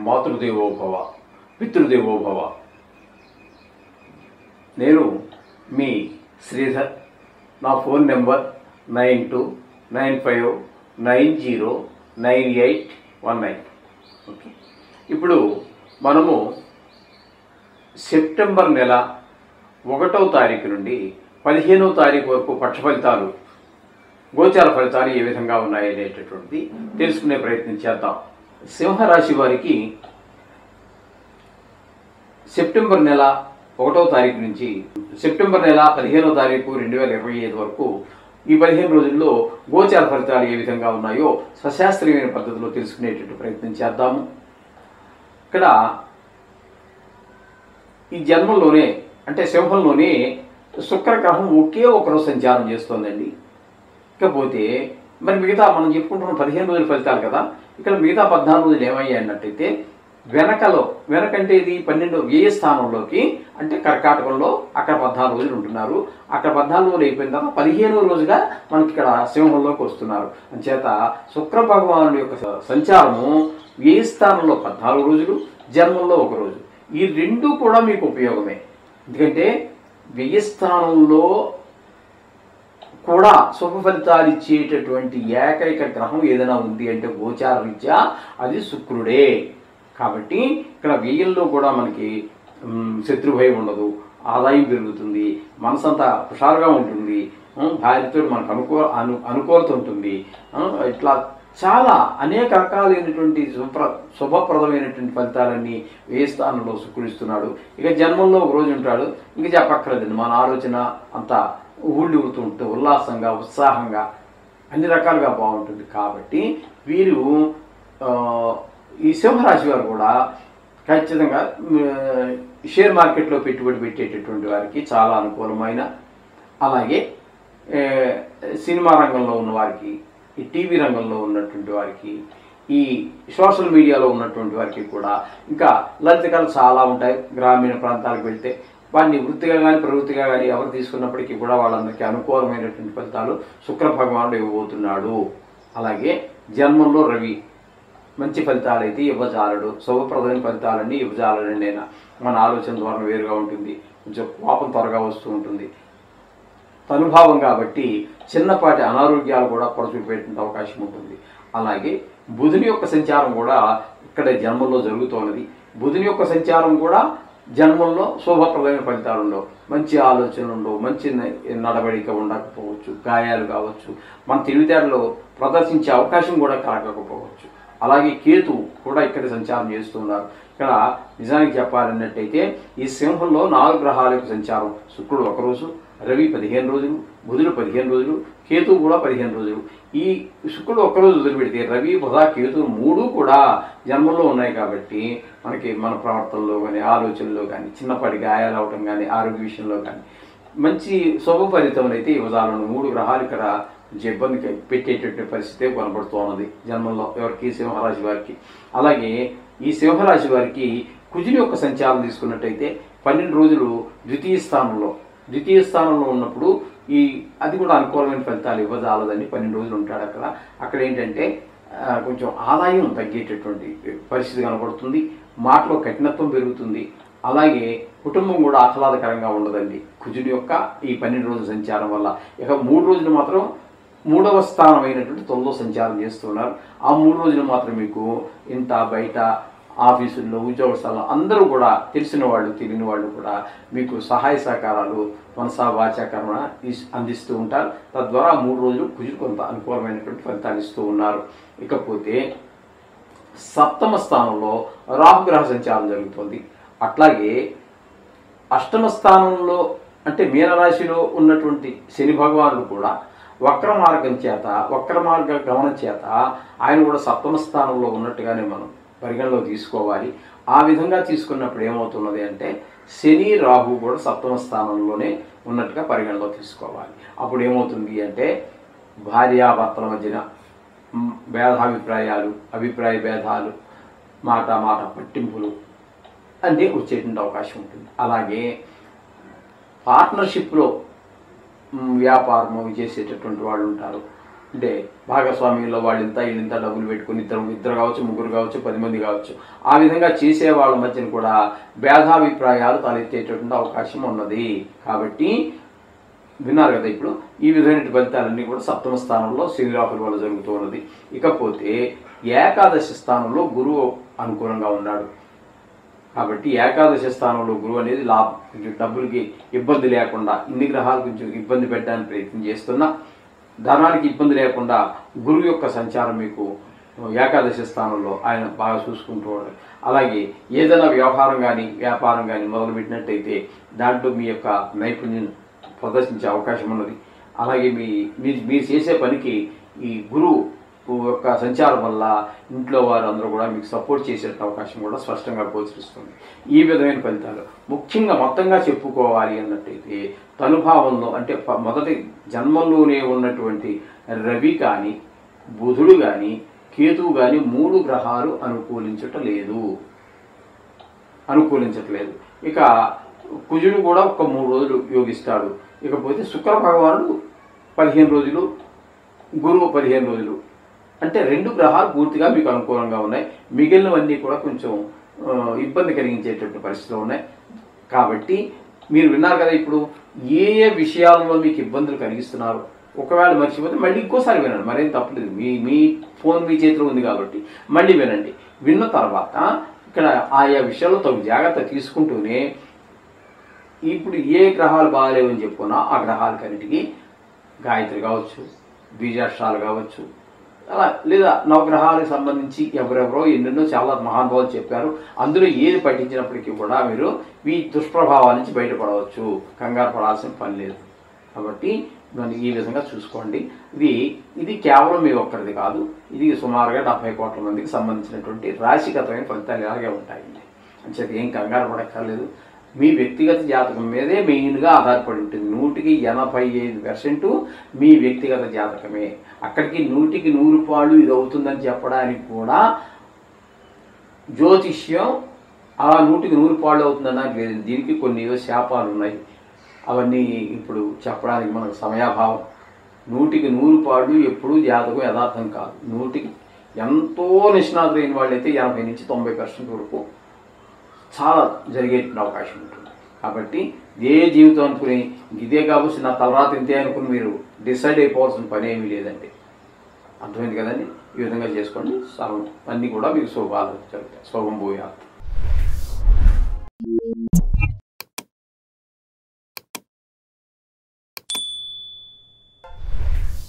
మాతృదేవోభవ పితృదేవోభవ. నేను మీ శ్రీధర్. నా phone number 9295909819. Okay, ఇప్పుడు మనము సెప్టెంబర్ నెల 1వ తారీఖు నుండి 15వ తారీఖు వరకు పక్ష ఫలితాలు, గోచార ఫలితాలు ఏ విధంగా ఉన్నాయనేటటువంటిది తెలుసుకునే ప్రయత్నం చేద్దాం. సింహరాశి వారికి సెప్టెంబర్ నెల 1వ తారీఖు నుంచి సెప్టెంబర్ నెల 15వ తారీఖు 2025 వరకు ఈ 15 రోజుల్లో గోచార ఫలితాలు ఏ విధంగా ఉన్నాయో సశాస్త్రీయమైన పద్ధతిలో తెలుసుకునేటట్టు ప్రయత్నం చేద్దాము. ఇక్కడ ఈ జన్మంలోనే అంటే సింహంలోనే శుక్రగ్రహం ఒకే ఒకరోజు సంచారం చేస్తోందండి. ఇకపోతే మరి మిగతా మనం చెప్పుకుంటున్న 15 రోజుల ఫలితాలు కదా, ఇక్కడ మిగతా 14 రోజులు ఏమయ్యాయి అన్నట్టయితే వెనకంటే ఇది 12 వ్యయ స్థానంలోకి అంటే కర్కాటకంలో అక్కడ 14 రోజులు ఉంటున్నారు. అక్కడ 14 రోజులు అయిపోయిన తర్వాత 15వ రోజుగా మనకి ఇక్కడ సింహంలోకి వస్తున్నారు. అంచేత శుక్ర భగవానుడి యొక్క సంచారము వ్యయ స్థానంలో 14 రోజులు, జన్మంలో 1 రోజు. ఈ రెండు కూడా మీకు ఉపయోగమే. ఎందుకంటే వ్యయ స్థానంలో కూడా శుభ ఫలితాలు ఇచ్చేటటువంటి ఏకైక గ్రహం ఏదైనా ఉంది అంటే గోచార రీత్యా అది శుక్రుడే. కాబట్టి ఇక్కడ వ్యయంలో కూడా మనకి శత్రుభయం ఉండదు, ఆదాయం పెరుగుతుంది, మనసంతా హుషారుగా ఉంటుంది, భార్యతో మనకు అనుకూలత ఉంటుంది. ఇట్లా చాలా అనేక రకాలైనటువంటి శుభప్రదమైనటువంటి ఫలితాలన్నీ వ్యయ స్థానంలో శుక్రుడిస్తున్నాడు. ఇక జన్మంలో 1 రోజు ఉంటాడు, ఇంక చెప్పక్కర్లేదండి. మన ఆలోచన అంతా ఊళ్ళి ఊరుతూ ఉంటుంది, ఉల్లాసంగా ఉత్సాహంగా అన్ని రకాలుగా బాగుంటుంది. కాబట్టి వీరు ఈ సింహరాశి వారు కూడా ఖచ్చితంగా షేర్ మార్కెట్లో పెట్టుబడి పెట్టేటటువంటి వారికి చాలా అనుకూలమైన, అలాగే సినిమా రంగంలో ఉన్న వారికి, ఈ టీవీ రంగంలో ఉన్నటువంటి వారికి, ఈ సోషల్ మీడియాలో ఉన్నటువంటి వారికి కూడా, ఇంకా లలిత కళలు చాలా ఉంటాయి. గ్రామీణ ప్రాంతాలకు వెళ్తే వాటిని వృత్తిగా కానీ ప్రవృత్తిగా కానీ ఎవరు తీసుకున్నప్పటికీ కూడా వాళ్ళందరికీ అనుకూలమైనటువంటి ఫలితాలు శుక్ర భగవానుడు ఇవ్వబోతున్నాడు. అలాగే జన్మంలో రవి మంచి ఫలితాలు అయితే ఇవ్వజాలడు, శుభప్రదమైన ఫలితాలన్నీ ఇవ్వజాలడు. నేను మన ఆలోచన ద్వారా వేరుగా ఉంటుంది, కొంచెం కోపం త్వరగా వస్తూ ఉంటుంది, అనుభావం కాబట్టి చిన్నపాటి అనారోగ్యాలు కూడా పొరచూపేటువంటి అవకాశం ఉంటుంది. అలాగే బుధుని యొక్క సంచారం కూడా ఇక్కడ జన్మంలో జరుగుతున్నది. బుధుని యొక్క సంచారం కూడా జన్మంలో శుభప్రదమైన ఫలితాలు ఉండవు, మంచి ఆలోచనలు ఉండవు, మంచి నడవడిక ఉండకపోవచ్చు, గాయాలు కావచ్చు, మన తెలివితేటలో ప్రదర్శించే అవకాశం కూడా కలగకపోవచ్చు. అలాగే కేతు కూడా ఇక్కడ సంచారం చేస్తున్నారు. ఇక్కడ నిజానికి చెప్పాలన్నట్టయితే ఈ సింహంలో 4 గ్రహాల యొక్క సంచారం, శుక్రుడు 1 రోజు, రవి 15 రోజులు, బుధుడు 15 రోజులు, కేతు కూడా 15 రోజులు. ఈ శుక్రుడు 1 రోజు వదిలిపెడితే రవి, బుధ, కేతు 3 కూడా జన్మంలో ఉన్నాయి. కాబట్టి మనకి మన ప్రవర్తనలో కానీ, ఆలోచనలో కానీ, చిన్నపాటి గాయాలు అవటం కానీ, ఆరోగ్య విషయంలో కానీ మంచి శుభ ఫలితం అయితే ఇవ్వజాలను. 3 గ్రహాలు ఇక్కడ ఇబ్బంది పెట్టేటటువంటి పరిస్థితి కనబడుతున్నది జన్మంలో ఎవరికి, సింహరాశి వారికి. అలాగే ఈ సింహరాశి వారికి కుజుని యొక్క సంచారం తీసుకున్నట్టయితే 12 రోజులు ద్వితీయ స్థానంలో ఉన్నప్పుడు అది కూడా అనుకూలమైన ఫలితాలు ఇవ్వజాలదని 12 రోజులు ఉంటాడు అక్కడ. అక్కడ ఏంటంటే కొంచెం ఆదాయం తగ్గేటటువంటి పరిస్థితి కనబడుతుంది, మాటలో కఠినత్వం పెరుగుతుంది. అలాగే కుటుంబం కూడా ఆహ్లాదకరంగా ఉండదండి కుజుని యొక్క ఈ 12 రోజుల సంచారం వల్ల. ఇక 3 రోజులు మాత్రం 3వ స్థానమైనటువంటి 9వ సంచారం చేస్తున్నారు. ఆ 3 రోజులు మాత్రం మీకు ఇంత బయట ఆఫీసుల్లో, ఉద్యోగ స్థలంలో అందరూ కూడా తెలిసిన వాళ్ళు తెలియని వాళ్ళు కూడా మీకు సహాయ సహకారాలు మనసా వాచాకరణ అందిస్తూ ఉంటారు. తద్వారా 3 రోజులు కుజుడు కొంత అనుకూలమైనటువంటి ఫలితాలు ఇస్తూ ఉన్నారు. ఇకపోతే 7వ స్థానంలో రాహుగ్రహ సంచారం జరుగుతుంది. అట్లాగే 8వ స్థానంలో అంటే మీనరాశిలో ఉన్నటువంటి శని భగవానుడు కూడా వక్ర మార్గ గమనం చేత ఆయన కూడా 7వ స్థానంలో ఉన్నట్టుగానే మనం పరిగణలో తీసుకోవాలి. ఆ విధంగా తీసుకున్నప్పుడు ఏమవుతున్నది అంటే శని రాహు కూడా 7వ స్థానంలోనే ఉన్నట్టుగా పరిగణలో తీసుకోవాలి. అప్పుడు ఏమవుతుంది అంటే భార్యాభర్తల మధ్యన అభిప్రాయ భేదాలు, మాట పట్టింపులు అన్నీ వచ్చేటువంటి అవకాశం ఉంటుంది. అలాగే పార్ట్నర్షిప్లో వ్యాపారం చేసేటటువంటి వాళ్ళు ఉంటారు, అంటే భాగస్వామ్యంలో వాళ్ళు ఇంత డబ్బులు పెట్టుకుని ఇద్దరు కావచ్చు, ముగ్గురు కావచ్చు, 10 మంది కావచ్చు, ఆ విధంగా చేసే వాళ్ళ మధ్యన కూడా భేదాభిప్రాయాలు తలెత్తేటటువంటి అవకాశం ఉన్నది. కాబట్టి విన్నారు కదా, ఇప్పుడు ఈ విధమైన ఫలితాలన్నీ కూడా సప్తమ స్థానంలో శని రాహుల వల్ల జరుగుతూ ఉన్నది. ఇకపోతే ఏకాదశి స్థానంలో గురువు అనుకూలంగా ఉన్నాడు. కాబట్టి ఏకాదశి స్థానంలో గురువు అనేది డబ్బులకి ఇబ్బంది లేకుండా, ఇన్ని గ్రహాల గురించి ఇబ్బంది పెట్టడానికి ప్రయత్నం చేస్తున్నా ధనానికి ఇబ్బంది లేకుండా గురువు యొక్క సంచారం మీకు ఏకాదశి స్థానంలో ఆయన బాగా చూసుకుంటూ ఉంటాడు. అలాగే ఏదైనా వ్యవహారం కానీ వ్యాపారం కానీ మొదలుపెట్టినట్టయితే దాంట్లో మీ యొక్క నైపుణ్యం ప్రదర్శించే అవకాశం ఉన్నది. అలాగే మీరు చేసే పనికి ఈ గురువు యొక్క సంచారం వల్ల ఇంట్లో వారు అందరూ కూడా మీకు సపోర్ట్ చేసే అవకాశం కూడా స్పష్టంగా గోచరిస్తుంది. ఈ విధమైన ఫలితాలు ముఖ్యంగా మొత్తంగా చెప్పుకోవాలి అన్నట్టయితే తనుభావంలో అంటే మొదటి జన్మంలోనే ఉన్నటువంటి రవి కానీ, బుధుడు కానీ, కేతువు కానీ 3 గ్రహాలు అనుకూలించట్లేదు. ఇక కుజుడు కూడా ఒక 3 రోజులు యోగిస్తాడు. ఇకపోతే శుక్ర భగవానుడు 15 రోజులు, గురువు 15 రోజులు. అంటే 2 గ్రహాలు పూర్తిగా మీకు అనుకూలంగా ఉన్నాయి. మిగిలినవన్నీ కూడా కొంచెం ఇబ్బంది కలిగించేటువంటి పరిస్థితులు ఉన్నాయి. కాబట్టి మీరు విన్నారు కదా, ఇప్పుడు ఏ విషయాలలో మీకు ఇబ్బందులు కలిగిస్తున్నారు, ఒకవేళ మర్చిపోతే మళ్ళీ ఇంకోసారి వినండి, మరేం తప్పలేదు. మీ ఫోన్ మీ చేతిలో ఉంది కాబట్టి మళ్ళీ వినండి. విన్న తర్వాత ఇక్కడ ఆయా విషయాల్లో తగు జాగ్రత్త తీసుకుంటూనే ఇప్పుడు ఏ గ్రహాలు బాగాలేవని చెప్పుకున్నా ఆ గ్రహాలకన్నిటికీ గాయత్రి కావచ్చు, బీజాక్షరాలు కావచ్చు, అలా లేదా నవగ్రహాలకు సంబంధించి ఎవరెవరో ఎన్నెన్నో చాలా మహానుభావులు చెప్పారు. అందులో ఏది పఠించినప్పటికీ కూడా మీరు ఈ దుష్ప్రభావాల నుంచి బయటపడవచ్చు. కంగారు పడాల్సిన పని లేదు. కాబట్టి దాన్ని ఈ విధంగా చూసుకోండి. ఇది కేవలం మీ ఒక్కరిది కాదు, ఇది సుమారుగా 70 కోట్ల మందికి సంబంధించినటువంటి రాశిగతమైన ఫలితాలు ఇలాగే ఉంటాయండి. అంచేది ఏం కంగారు పడక్కర్లేదు. మీ వ్యక్తిగత జాతకం మీదే మెయిన్గా ఆధారపడి ఉంటుంది. 100% మీ వ్యక్తిగత జాతకమే. అక్కడికి 100 పాళ్ళు ఇది అవుతుందని చెప్పడానికి కూడా జ్యోతిష్యం అలా 100 పాళ్ళు అవుతుందనడానికి లేదు. దీనికి కొన్ని శాపాలు ఉన్నాయి. అవన్నీ ఇప్పుడు చెప్పడానికి మనకు సమయాభావం. 100 పాళ్ళు ఎప్పుడూ జాతకం యథార్థం కాదు. 100కి ఎంతో నిష్ణాతులైన వాళ్ళైతే 80 నుంచి 90% వరకు చాలా జరిగే అవకాశం ఉంటుంది. కాబట్టి ఏ జీవితం అనుకుని ఇదే కాబట్టి నా తలరాత ఇంతే అనుకుని మీరు డిసైడ్ అయిపోవాల్సిన పని ఏమీ లేదండి. అర్థమైంది కదండి. ఈ విధంగా చేసుకోండి. అన్నీ కూడా మీకు శుభాలు జరుగుతాయి. శుభం భూయాత్.